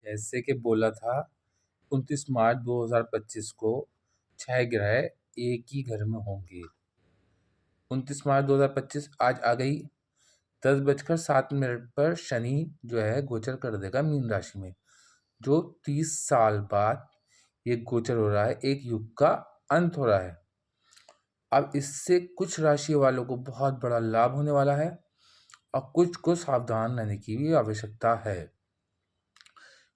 जैसे कि बोला था 29 मार्च 2025 को 6 ग्रह एक ही घर में होंगे। 29 मार्च 2025 आज आ गई। 10:07 पर शनि जो है गोचर कर देगा मीन राशि में, जो 30 साल बाद ये गोचर हो रहा है, एक युग का अंत हो रहा है। अब इससे कुछ राशि वालों को बहुत बड़ा लाभ होने वाला है और कुछ को सावधान रहने की भी आवश्यकता है।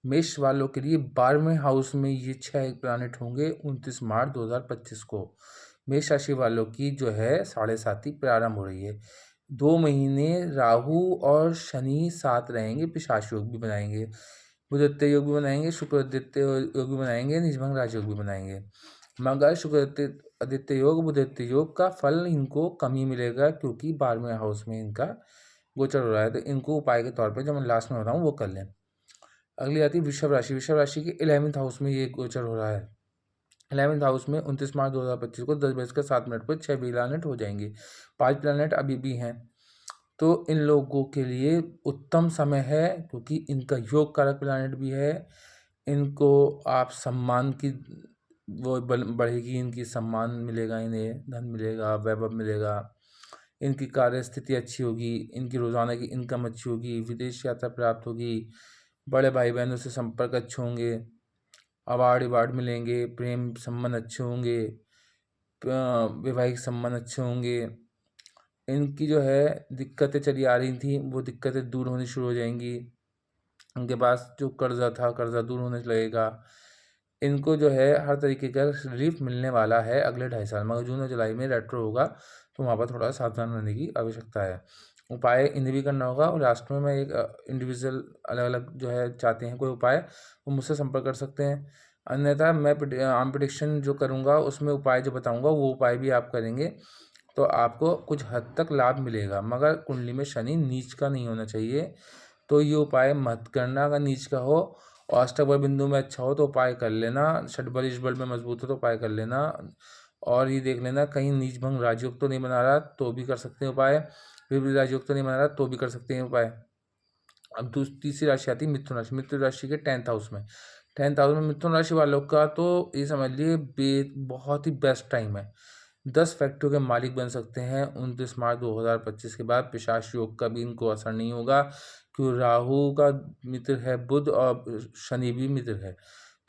मेष वालों के लिए 12वें हाउस में ये 6 प्लैनेट होंगे 29 मार्च 2025 को। मेष राशि वालों की जो है 7.5 प्रारंभ हो रही है। 2 महीने राहु और शनि साथ रहेंगे, पिशाच योग भी बनाएंगे, बुधादित्य योग भी बनाएंगे, शुक्र आदित्य योग भी बनाएंगे, निजभंग राजयोग भी बनाएंगे। मगर शुक्र आदित्य योग, बुधादित्य योग का फल इनको कम ही मिलेगा क्योंकि 12वें हाउस में इनका गोचर हो रहा है। तो इनको उपाय के तौर पर जो मैं लास्ट में बताऊँ वो कर लें। अगली आती है वृषभ राशि। वृषभ राशि के 11वें हाउस में ये गोचर हो रहा है। 11वें हाउस में 29 मार्च 2025 को 10:07 पर 6 प्लैनेट हो जाएंगे। 5 प्लैनेट अभी भी हैं। तो इन लोगों के लिए उत्तम समय है क्योंकि इनका योग कारक प्लैनेट भी है। इनको आप सम्मान की वो बढ़ेगी, इनकी सम्मान मिलेगा, इन्हें धन मिलेगा, वैभव मिलेगा, इनकी कार्य स्थिति अच्छी होगी, इनकी रोज़ाना की इनकम अच्छी होगी, विदेश यात्रा प्राप्त होगी, बड़े भाई बहनों से संपर्क अच्छे होंगे, अवार्ड मिलेंगे, प्रेम संबंध अच्छे होंगे, वैवाहिक संबंध अच्छे होंगे। इनकी जो है दिक्कतें चली आ रही थी वो दिक्कतें दूर होनी शुरू हो जाएंगी। इनके पास जो कर्जा था कर्जा दूर होने लगेगा। इनको जो है हर तरीके का रिलीफ मिलने वाला है अगले 2.5 साल। मगर जून और जुलाई में रेट्रो होगा तो वहाँ पर थोड़ा सावधान रहने की आवश्यकता है। उपाय इन्हें भी करना होगा। और लास्ट में मैं एक इंडिविजुअल अलग अलग जो है चाहते हैं कोई उपाय, वो मुझसे संपर्क कर सकते हैं। अन्यथा मैं आम प्रेडिक्शन जो करूँगा उसमें उपाय जो बताऊँगा वो उपाय भी आप करेंगे तो आपको कुछ हद तक लाभ मिलेगा। मगर कुंडली में शनि नीच का नहीं होना चाहिए, तो ये उपाय मत करना। अगर नीच का हो और अष्टक बिंदु में अच्छा हो तो उपाय कर लेना, षटबल इष्टबल में मजबूत हो तो उपाय कर लेना। और ये देख लेना कहीं नीच भंग राजयोग तो नहीं बना रहा तो भी कर सकते हैं उपाय, विपरीत राजयोग तो नहीं बना रहा तो भी कर सकते हैं उपाय। अब तीसरी राशि आती है मिथुन राशि। मिथुन राशि के 10th हाउस में, 10th हाउस में मिथुन राशि वालों का तो ये समझ लिए बहुत ही बेस्ट टाइम है। 10 फैक्ट्रियों के मालिक बन सकते हैं। 29 मार्च 2025 के बाद पिशाच योग का भी इनको असर नहीं होगा क्योंकि राहु का मित्र है बुध और शनि भी मित्र है।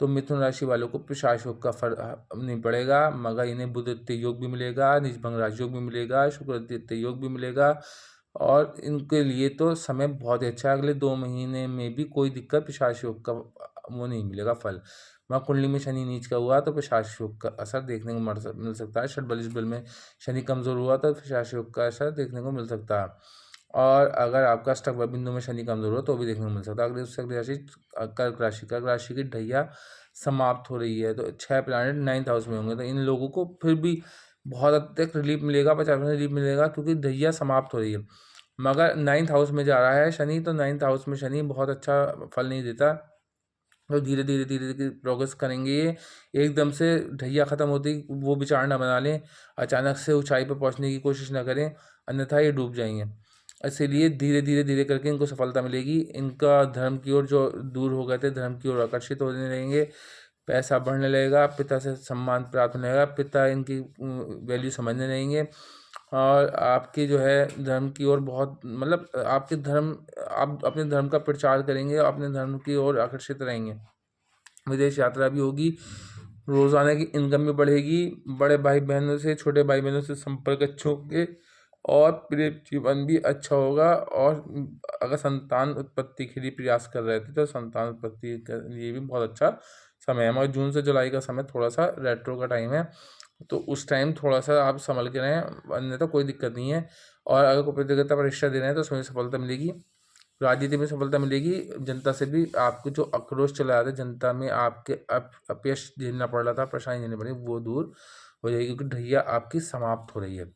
तो मिथुन राशि वालों को पिशाच योग का फर्क नहीं पड़ेगा, मगर इन्हें बुधादित्य योग भी मिलेगा, निजभंग राजयोग भी मिलेगा, शुक्र आदित्य योग भी मिलेगा। और इनके लिए तो समय बहुत ही अच्छा है। अगले 2 महीने में भी कोई दिक्कत पिशाच योग का वो नहीं मिलेगा फल। वहाँ कुंडली में शनि नीच का हुआ तो पिशाच योग का असर देखने को मिल सकता है। षटबल इष्टबल में शनि कमज़ोर हुआ तो पिशाच योग का असर देखने को मिल सकता है। और अगर आपका अष्टक बिंदु में शनि कमज़ोर हो तो भी देखने को मिल सकता है। अगली राशि कर्क राशि। कर्क राशि की ढैया समाप्त हो रही है तो 6 प्लैनेट 9th हाउस में होंगे। तो इन लोगों को फिर भी बहुत हद तक रिलीफ मिलेगा, 50% रिलीफ मिलेगा क्योंकि ढैया समाप्त हो रही है। मगर 9th हाउस में जा रहा है शनि, तो 9th हाउस में शनि बहुत अच्छा फल नहीं देता। तो धीरे धीरे प्रोग्रेस करेंगे ये। एकदम से ढैया ख़त्म होते ही वो विचार ना बना लें, अचानक से ऊंचाई पर पहुंचने की कोशिश ना करें, अन्यथा ये डूब जाएंगे। इसीलिए धीरे धीरे करके इनको सफलता मिलेगी। इनका धर्म की ओर जो दूर हो गए थे धर्म की ओर आकर्षित होने लगेंगे, पैसा बढ़ने लगेगा, पिता से सम्मान प्राप्त होने लगेगा, पिता इनकी वैल्यू समझने लगेंगे। और आपकी जो है धर्म की ओर बहुत मतलब आपके धर्म आप अपने धर्म का प्रचार करेंगे, अपने धर्म की ओर आकर्षित रहेंगे। विदेश यात्रा भी होगी, रोज़ाना की इनकम भी बढ़ेगी, बड़े भाई बहनों से छोटे भाई बहनों से संपर्क अच्छे होंगे और प्रेम जीवन भी अच्छा होगा। और अगर संतान उत्पत्ति के लिए प्रयास कर रहे थे तो संतान उत्पत्ति के लिए भी बहुत अच्छा समय है। मगर जून से जुलाई का समय थोड़ा सा रेट्रो का टाइम है, तो उस टाइम थोड़ा सा आप संभल के रहें, अन्यथा कोई दिक्कत नहीं है। और अगर कोई प्रतियोगिता परीक्षा दे रहे हैं तो उसमें सफलता मिलेगी, राजनीति में सफलता मिलेगी। जनता से भी आपको जो आक्रोश चला रहा था, जनता में आपके अपयश झेलना पड़ रहा था, परेशानी झेलनी पड़ी, वो दूर हो जाएगी क्योंकि ढैया आपकी समाप्त हो रही है।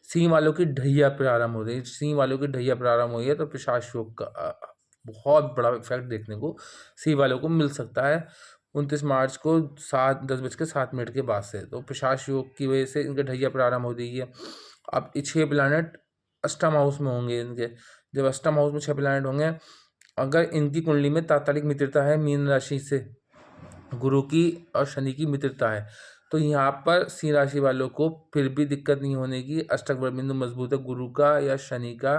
सिंह वालों की ढैया प्रारंभ हो रही है। सिंह वालों की ढैया प्रारंभ हुई है तो पिशाच योग का बहुत बड़ा इफेक्ट देखने को सिंह वालों को मिल सकता है 29 मार्च को 10:07 के बाद से। तो पिशाच योग की वजह से इनके ढैया प्रारंभ हो रही है। अब 6 प्लैनेट अष्टम हाउस में होंगे इनके। जब अष्टम हाउस में 6 प्लैनेट होंगे अगर इनकी कुंडली में तात्कालिक मित्रता है मीन राशि से, गुरु की और शनि की मित्रता है, तो यहाँ पर सिंह राशि वालों को फिर भी दिक्कत नहीं होने की। अष्टक बिंदु मजबूत है गुरु का या शनि का,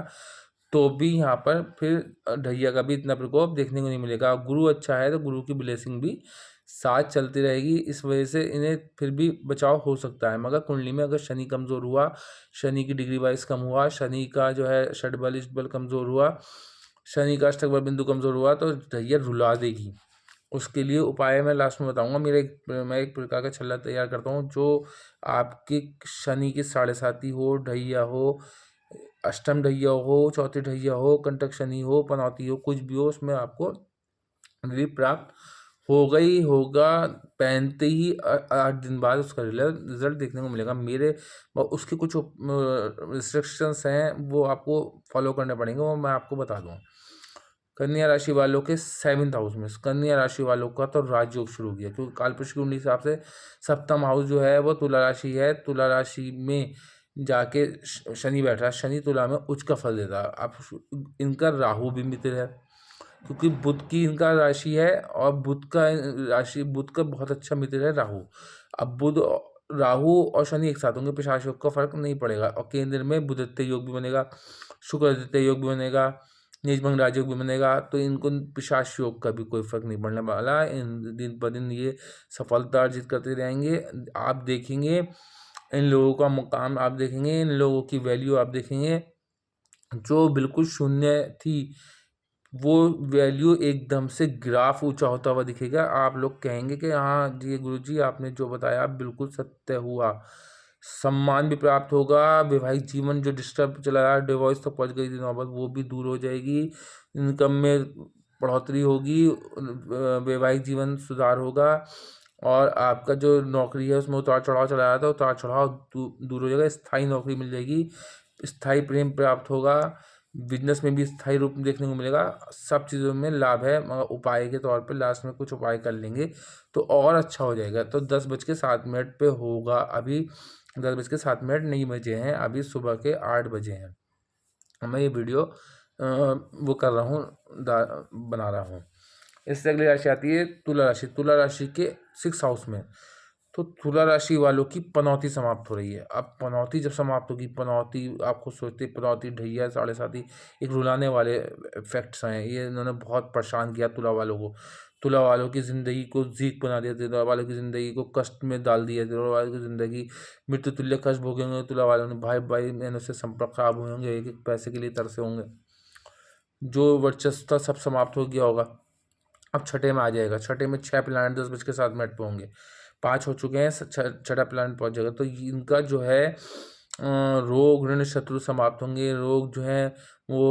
तो भी यहाँ पर फिर ढैया का भी इतना प्रकोप देखने को नहीं मिलेगा। गुरु अच्छा है तो गुरु की ब्लेसिंग भी साथ चलती रहेगी, इस वजह से इन्हें फिर भी बचाव हो सकता है। मगर कुंडली में अगर शनि कमज़ोर हुआ, शनि की डिग्री वाइज कम हुआ, शनि का जो है षड बल इष्ट बल कमज़ोर हुआ, शनि का अष्टक बल बिंदु कमज़ोर हुआ, तो ढैया रुला देगी। उसके लिए उपाय मैं लास्ट में बताऊंगा। मैं एक प्रकार का छल्ला तैयार करता हूँ जो आपकी शनि की 7.5 हो, ढैया हो, अष्टम ढैया हो, चौथी ढैया हो, कंटक शनि हो, पनौती हो, कुछ भी हो, उसमें आपको रिलीफ प्राप्त होगा ही होगा। पहनते ही 8 दिन बाद उसका रिजल्ट देखने को मिलेगा। मेरे उसके कुछ रिस्ट्रिक्शंस हैं, वो आपको फॉलो करने पड़ेंगे, वो मैं आपको बता दूँ। कन्या राशि वालों के 7th हाउस में, कन्या राशि वालों का तो राजयोग शुरू हो गया, क्योंकि कालपुरुष की कुंडली हिसाब से 7th हाउस जो है वो तुला राशि है। तुला राशि में जाके शनि बैठा है, शनि तुला में उच्च का फल देता है। अब इनका राहु भी मित्र है, क्योंकि बुध की इनका राशि है, और बुध का बहुत अच्छा मित्र है राहु। अब राहु और शनि एक साथ होंगे, पिशाच योग का फर्क नहीं पड़ेगा, और केंद्र में बुधत्व योग भी बनेगा, शुक्रादित्य योग भी बनेगा, नीच भंग राजयोग भी बनेगा, तो इनको पिशाच योग का भी कोई फर्क नहीं पड़ने वाला। इन दिन पर दिन ये सफलता अर्जित करते रहेंगे। आप देखेंगे इन लोगों का मुकाम, आप देखेंगे इन लोगों की वैल्यू, आप देखेंगे जो बिल्कुल शून्य थी वो वैल्यू एकदम से ग्राफ ऊंचा होता हुआ दिखेगा। आप लोग कहेंगे कि हाँ जी गुरुजी आपने जो बताया बिल्कुल सत्य हुआ। सम्मान भी प्राप्त होगा, वैवाहिक जीवन जो डिस्टर्ब चला रहा है, डिवोर्स तक पहुंच गई थी नौबत, वो भी दूर हो जाएगी। इनकम में बढ़ोतरी होगी, वैवाहिक जीवन सुधार होगा, और आपका जो नौकरी है उसमें उतार चढ़ाव चला रहा था, उतार चढ़ाव दूर हो जाएगा, स्थायी नौकरी मिल जाएगी, स्थायी प्रेम प्राप्त होगा, बिजनेस में भी स्थायी रूप देखने को मिलेगा। सब चीज़ों में लाभ है, मगर उपाय के तौर पे लास्ट में कुछ उपाय कर लेंगे तो और अच्छा हो जाएगा। तो 10:07 पे होगा, अभी 10:07 नहीं बजे हैं, अभी सुबह के 8 बजे हैं। मैं ये वीडियो वो कर रहा हूँ, बना रहा हूँ। इससे अगली राशि आती है तुला राशि। तुला राशि के 6th हाउस में, तो तुला राशि वालों की पनौती समाप्त हो रही है। अब पनौती जब समाप्त होगी, पनौती आपको सोचते पनौती ढैया 7.5 एक रुलाने वाले इफेक्ट्स हैं। ये इन्होंने बहुत परेशान किया तुला वालों को, तुला वालों की ज़िंदगी को जीत बना दिया, तुला वालों की ज़िंदगी को कष्ट में डाल दिया, तुला वालों की ज़िंदगी मृत्यु तुल्य कष्ट भोगेंगे। तुला वालों ने भाई भाई बहनों से संपर्क खराब होंगे, एक एक पैसे के लिए तरसे होंगे, जो वर्चस्व था सब समाप्त हो गया होगा। अब छठे में आ जाएगा, छठे में 6 प्लानट 10:07 पे होंगे, 5 हो चुके हैं, छठा प्लानट पहुंच जाएगा। तो इनका जो है रोग ऋण शत्रु समाप्त होंगे। रोग जो है वो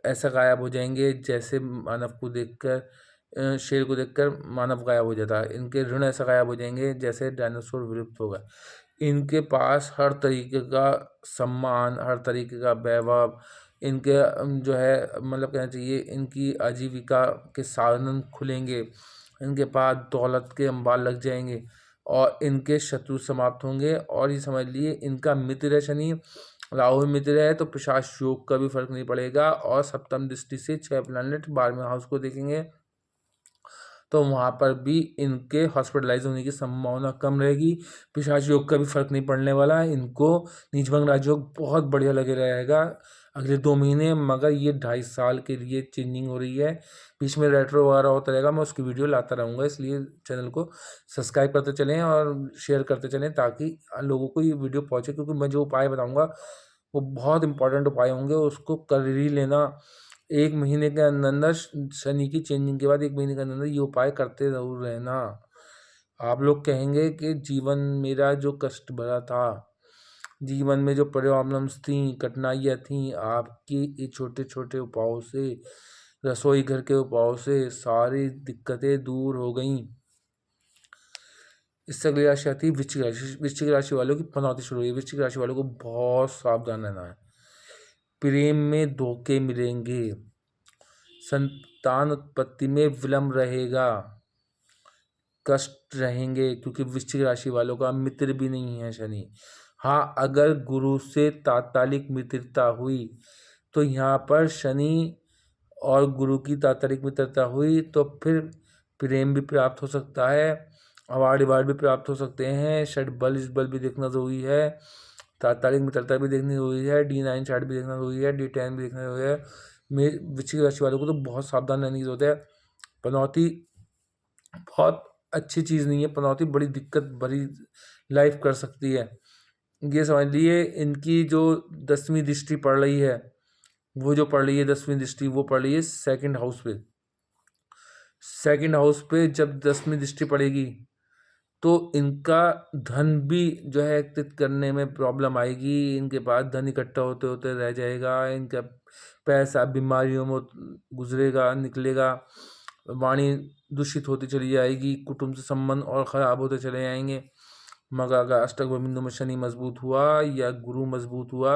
ऐसा गायब हो जाएंगे जैसे मानव को देखकर शेर को देखकर मानव गायब हो जाता है। इनके ऋण ऐसा गायब हो जाएंगे जैसे डायनासोर विलुप्त होगा। इनके पास हर तरीके का सम्मान, हर तरीके का वैभव, इनके जो है मतलब कहना चाहिए इनकी आजीविका के साधन खुलेंगे, इनके पास दौलत के अंबार लग जाएंगे, और इनके शत्रु समाप्त होंगे। और ये समझ लिए इनका मित्र है शनि, राहु मित्र है, तो पिशाच योग का भी फर्क नहीं पड़ेगा। और सप्तम दृष्टि से 6 प्लैनेट 12वें हाउस को देखेंगे, तो वहाँ पर भी इनके हॉस्पिटलाइज होने की संभावना कम रहेगी। पिशाच योग का भी फर्क नहीं पड़ने वाला है। इनको नीचभंग राजयोग बहुत बढ़िया लगे रहेगा अगले 2 महीने, मगर ये 2.5 साल के लिए चेंजिंग हो रही है। बीच में रेट्रो वगैरह होता रहेगा, मैं उसकी वीडियो लाता रहूँगा, इसलिए चैनल को सब्सक्राइब करते चलें और शेयर करते चलें ताकि लोगों को ये वीडियो पहुँचे, क्योंकि मैं जो उपाय बताऊँगा वो बहुत इंपॉर्टेंट उपाय होंगे, उसको कर ही लेना। 1 महीने के अंदर अंदर शनि की चेंजिंग के बाद 1 महीने के अंदर अंदर ये उपाय करते जरूर रहना। आप लोग कहेंगे कि जीवन मेरा जो कष्ट भरा था, जीवन में जो प्रॉब्लम्स थी, कठिनाइयाँ थी, आपकी ये छोटे छोटे उपायों से, रसोई घर के उपायों से सारी दिक्कतें दूर हो गई। इससे अगली राशि आती है वृश्चिक राशि। वृश्चिक राशि वालों की पनौती शुरू हुई है। वृश्चिक राशि वालों को बहुत सावधान रहना है। प्रेम में धोखे मिलेंगे, संतान उत्पत्ति में विलंब रहेगा, कष्ट रहेंगे, क्योंकि वृश्चिक राशि वालों का मित्र भी नहीं है शनि। हाँ, अगर गुरु से तात्कालिक मित्रता हुई तो यहाँ पर शनि और गुरु की तात्कालिक मित्रता हुई तो फिर प्रेम भी प्राप्त हो सकता है, अवार्ड भी प्राप्त हो सकते हैं। षड बल इस बल भी देखना जरूरी है, तात्कालिक मित्रता भी देखनी जरूरी है, D9 चार्ट भी देखना जरूरी है, D10 भी देखना जरूरी है। वृश्चिक राशि वालों को तो बहुत सावधान रहने की जरूरत है। पनौती बहुत अच्छी चीज़ नहीं है, पनौती बड़ी दिक्कत भरी लाइफ कर सकती है। ये समझ लिए इनकी जो 10वीं दृष्टि पड़ रही है, वो जो पड़ रही है 10वीं दृष्टि, वो पड़ रही है सेकंड हाउस पे। सेकंड हाउस पे जब 10वीं दृष्टि पड़ेगी तो इनका धन भी जो है एकत्रित करने में प्रॉब्लम आएगी, इनके पास धन इकट्ठा होते होते रह जाएगा, इनका पैसा बीमारियों में गुजरेगा, निकलेगा, वाणी दूषित होती चली जाएगी, कुटुंब से संबंध और ख़राब होते चले जाएंगे। मगर अगर अष्टक बिंदु में शनि मजबूत हुआ या गुरु मजबूत हुआ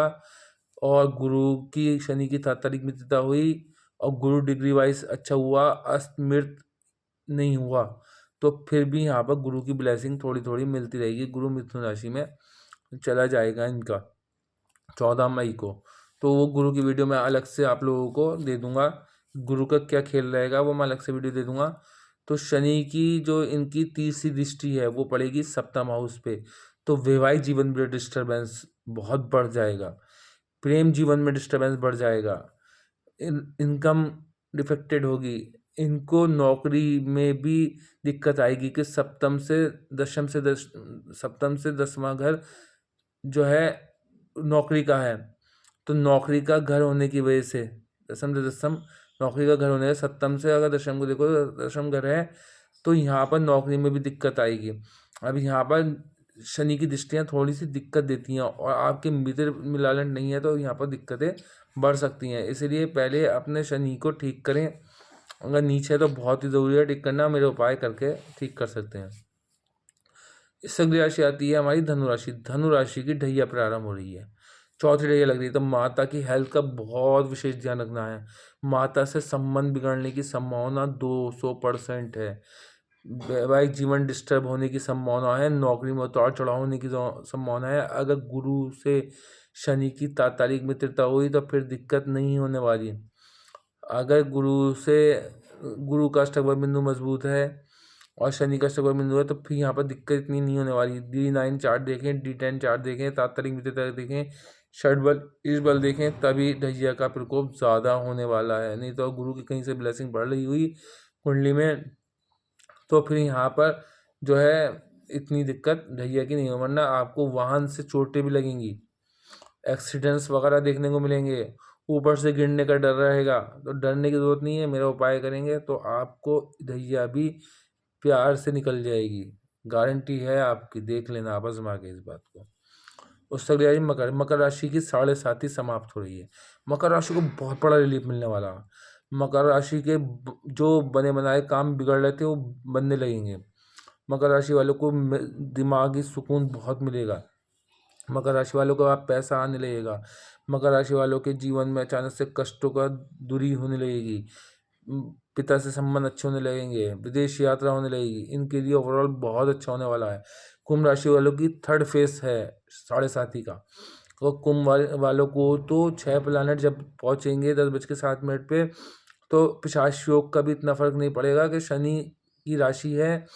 और गुरु की शनि की तात्कालिक मित्रता हुई और गुरु डिग्री वाइज अच्छा हुआ, अस्तमृत नहीं हुआ, तो फिर भी यहाँ पर गुरु की ब्लेसिंग थोड़ी थोड़ी मिलती रहेगी। गुरु मिथुन राशि में चला जाएगा इनका 14 मई को, तो वो गुरु की वीडियो मैं अलग से आप लोगों को दे दूंगा। गुरु का क्या खेल रहेगा वो मैं अलग से वीडियो दे दूंगा। तो शनि की जो इनकी तीसरी दृष्टि है वो पड़ेगी सप्तम हाउस पे, तो वैवाहिक जीवन में डिस्टर्बेंस बहुत बढ़ जाएगा, प्रेम जीवन में डिस्टर्बेंस बढ़ जाएगा, इनकम डिफेक्टेड होगी, इनको नौकरी में भी दिक्कत आएगी कि सप्तम से 10वां घर जो है नौकरी का है, तो नौकरी का घर होने की वजह से दशम से दशम नौकरी का घर होने से सप्तम से अगर दशम को देखो तो दशम घर है, तो यहाँ पर नौकरी में भी दिक्कत आएगी। अब यहाँ पर शनि की दृष्टियाँ थोड़ी सी दिक्कत देती हैं और आपके मित्र मिलालन नहीं है तो यहाँ पर दिक्कतें बढ़ सकती हैं, इसलिए पहले अपने शनि को ठीक करें। अगर नीचे है तो बहुत ही ज़रूरी है ठीक करना, मेरे उपाय करके ठीक कर सकते हैं। इससे अगली राशि आती है हमारी धनुराशि। धनुराशि की ढैया प्रारंभ हो रही है, चौथी ढैया लग रही है, तो माता की हेल्थ का बहुत विशेष ध्यान रखना है। माता से संबंध बिगड़ने की संभावना 200% है, वैवाहिक जीवन डिस्टर्ब होने की संभावना है, नौकरी में उतार चढ़ाव होने की संभावना है। अगर गुरु से शनि की तात्कालिक मित्रता हुई तो फिर दिक्कत नहीं होने वाली। अगर गुरु का अष्टक बिंदु मजबूत है और शनि का अष्टक बिंदु है तो फिर यहाँ पर दिक्कत इतनी नहीं होने वाली। D9 चार्ट देखें, D10 चार्ट देखें, तात्कालिक मित्रता देखें, षड बल इस बल देखें, तभी ढैया का प्रकोप ज़्यादा होने वाला है। नहीं तो गुरु की कहीं से ब्लेसिंग बढ़ रही हुई कुंडली में तो फिर यहाँ पर जो है इतनी दिक्कत ढैया की नहीं हो, वरना आपको वाहन से चोटें भी लगेंगी, एक्सीडेंट्स वगैरह देखने को मिलेंगे, ऊपर से गिरने का डर रहेगा। तो डरने की ज़रूरत नहीं है, मेरा उपाय करेंगे तो आपको ढैया भी प्यार से निकल जाएगी, गारंटी है आपकी, देख लेना आप आजमा के इस बात को। उससे अगली राशि मकर राशि की 7.5 समाप्त हो रही है। मकर राशि को बहुत बड़ा रिलीफ मिलने वाला है। मकर राशि के जो बने बनाए काम बिगड़ रहे थे वो बनने लगेंगे। मकर राशि वालों को दिमागी सुकून बहुत मिलेगा। मकर राशि वालों को आप पैसा आने लगेगा। मकर राशि वालों के जीवन में अचानक से कष्टों का दूरी होने लगेगी, पिता से संबंध अच्छे होने लगेंगे, विदेश यात्रा होने लगेगी, इनके लिए ओवरऑल बहुत अच्छा होने वाला है। कुंभ राशि वालों की थर्ड फेस है 7.5 का, और कुंभ वालों को तो 6 प्लैनेट जब पहुंचेंगे 10:07 पे तो पिशाच योग का भी इतना फर्क नहीं पड़ेगा कि शनि की राशि है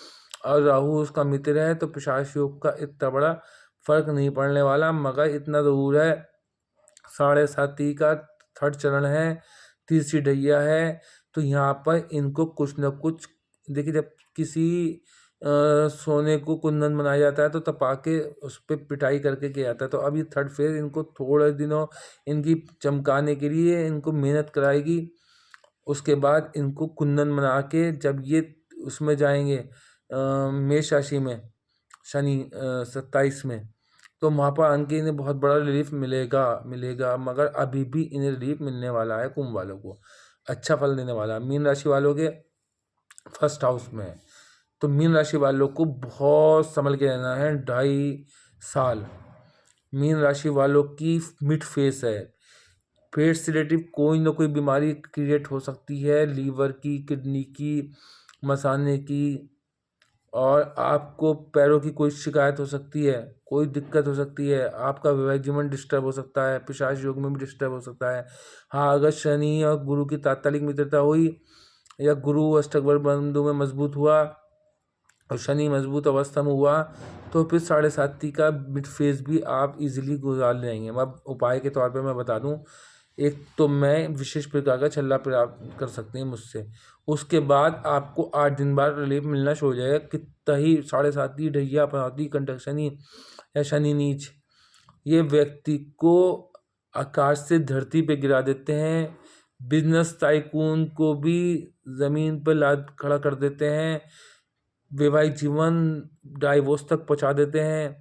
और राहु उसका मित्र है, तो पिशाच योग का इतना बड़ा फर्क नहीं पड़ने वाला। मगर इतना ज़रूर है 7.5 का थर्ड चरण है, तीसरी ढैया है, तो यहाँ पर इनको कुछ न कुछ देखिए, जब किसी सोने को कुंदन बनाया जाता है तो तपा के उस पर पिटाई करके किया जाता है, तो अभी थर्ड फेज इनको थोड़े दिनों इनकी चमकाने के लिए इनको मेहनत कराएगी। उसके बाद इनको कुंदन बना के जब ये उसमें जाएंगे मेष राशि में शनि 27 में, तो वहाँ पर आके इन्हें बहुत बड़ा रिलीफ मिलेगा। मगर अभी भी इन्हें रिलीफ मिलने वाला है, कुंभ वालों को अच्छा फल देने वाला है। मीन राशि वालों के फर्स्ट हाउस में है, तो मीन राशि वालों को बहुत संभल के रहना है। 2.5 साल मीन राशि वालों की मिड फेस है, पेट से रिलेटिव कोई ना कोई बीमारी क्रिएट हो सकती है, लीवर की, किडनी की, मसाने की, और आपको पैरों की कोई शिकायत हो सकती है, कोई दिक्कत हो सकती है, आपका वैवाहिक जीवन डिस्टर्ब हो सकता है, पिशाच योग में भी डिस्टर्ब हो सकता है। हाँ, अगर शनि और गुरु की तात्कालिक मित्रता हुई या गुरु अष्टक बंधु में मजबूत हुआ और शनि मजबूत अवस्था में हुआ तो फिर 7.5 का मिड फेज भी आप इजीली गुजार लेंगे। अब उपाय के तौर पे मैं बता दूं, एक तो मैं विशेष प्रकार का छल्ला प्राप्त कर सकते हैं मुझसे, उसके बाद आपको 8 दिन बाद रिलीफ मिलना शुरू हो जाएगा। कितना ही 7.5 ढैया पनौती कंटक शनि या शनि नीच ये व्यक्ति को आकाश से धरती पे गिरा देते हैं, बिजनेस टाइकून को भी जमीन पर लाद खड़ा कर देते हैं, वैवाहिक जीवन डाइवोर्स तक पहुंचा देते हैं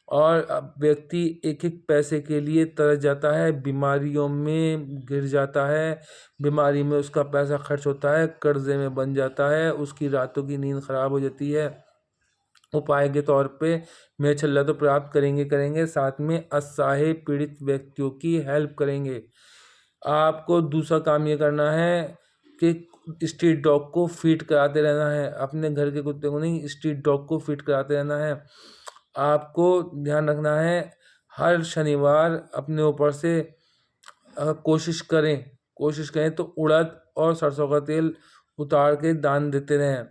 और व्यक्ति एक एक पैसे के लिए तरस जाता है, बीमारियों में गिर जाता है, बीमारी में उसका पैसा खर्च होता है, कर्जे में बन जाता है, उसकी रातों की नींद खराब हो जाती है। उपाय के तौर पे मैं छल्ला तो प्राप्त करेंगे, साथ में असहाय पीड़ित व्यक्तियों की हेल्प करेंगे। आपको दूसरा काम ये करना है कि स्ट्रीट डॉग को फीड कराते रहना है, अपने घर के कुत्ते को नहीं, स्ट्रीट डॉग को फीड कराते रहना है। आपको ध्यान रखना है, हर शनिवार अपने ऊपर से कोशिश करें तो उड़द और सरसों का तेल उतार के दान देते रहें।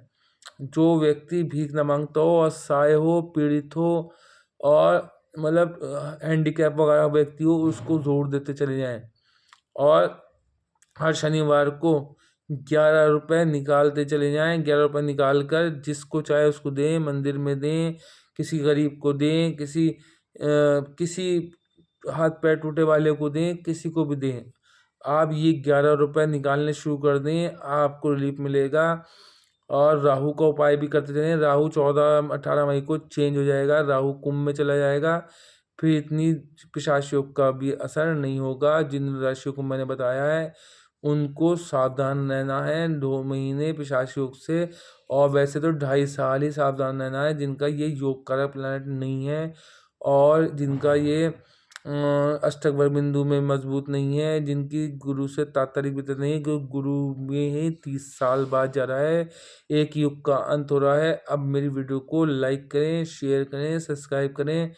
जो व्यक्ति भीख न मांगता हो, असहाय हो, पीड़ित हो और मतलब हैंडीकैप वगैरह व्यक्ति हो, उसको ज़रूर देते चले जाएं। और हर शनिवार को 11 रुपये निकालते चले जाएं। 11 रुपये निकाल कर जिसको चाहे उसको दें, मंदिर में दें, किसी गरीब को दें, किसी हाथ पैर टूटे वाले को दें, किसी को भी दें। आप ये 11 रुपये निकालने शुरू कर दें, आपको रिलीफ मिलेगा। और राहु का उपाय भी करते चलें। राहु 14-18 मई को चेंज हो जाएगा, राहु कुंभ में चला जाएगा, फिर इतनी पिशाच योग का भी असर नहीं होगा। जिन राशियों को मैंने बताया है उनको सावधान रहना है 2 महीने पिशाच योग से, और वैसे तो 2.5 साल ही सावधान रहना है जिनका ये योग कारक प्लैनेट नहीं है और जिनका ये अष्टक बिंदु में मजबूत नहीं है, जिनकी गुरु से तात्कालिक मित्रता नहीं है, क्योंकि गुरु में ही 30 साल बाद जा रहा है, एक युग का अंत हो रहा है। अब मेरी वीडियो को लाइक करें, शेयर करें, सब्सक्राइब करें,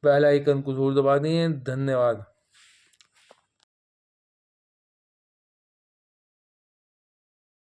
बेल आइकन को जरूर दबा दें। धन्यवाद।